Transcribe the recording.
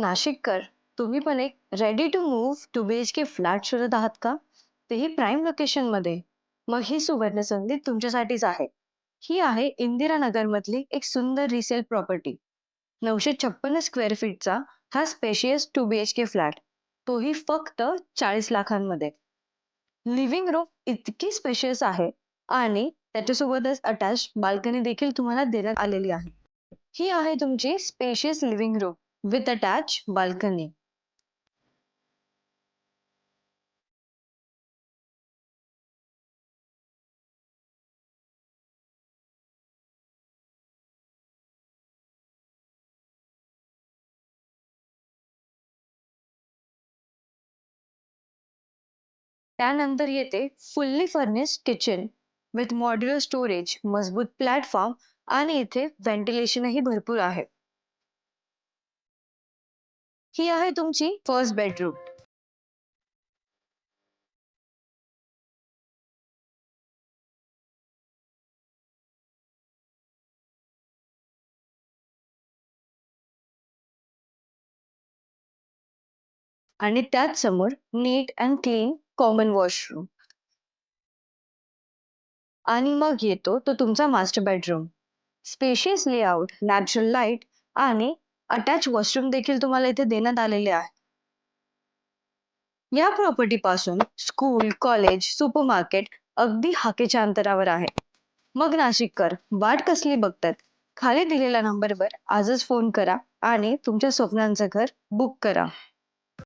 नाशिककर, तुम्ही पण एक ready to move 2 BHK flat शोधत आहात का? तेही प्राईम लोकेशनमध्ये. मग ही सुवर्ण संधी तुमच्यासाठीच आहे. ही आहे इंदिरानगरमधली एक सुंदर रिसेल प्रॉपर्टी. 956 स्क्वेअर फीटचा हा स्पेशियस 2 BHK फ्लॅट. तोही फक्त 40 लाखांमध्ये. लिव्हिंग रूम इतकी स्पेशियस आहे आणि त्याच्यासोबतच अटॅच बाल्कनी देखील तुम्हाला देण्यात आलेली आहे. ही आहे तुमची spacious living room with attach balcony. त्यानंतर येते fully furnished kitchen with modular storage, मजबूत प्लॅटफॉर्म आणि इथे व्हेंटिलेशनही भरपूर आहे. ही आहे तुमची फर्स्ट बेडरूम आणि त्याच समोर नीट अँड क्लीन कॉमन वॉशरूम. आणि मग येतो तो तुमचा master bedroom. Spacious layout, natural light आणि अटॅच वॉशरूम देखील तुम्हाला इथे देण्यात आलेले आहे. या प्रॉपर्टी पासून स्कूल, कॉलेज, सुपरमार्केट अगदी हाकेच्या अंतरावर आहे. मग नाशिककर, वाट कसली बघतात? खाली दिलेल्या नंबरवर आजच फोन करा आणि तुमच्या स्वप्नांचं घर बुक करा.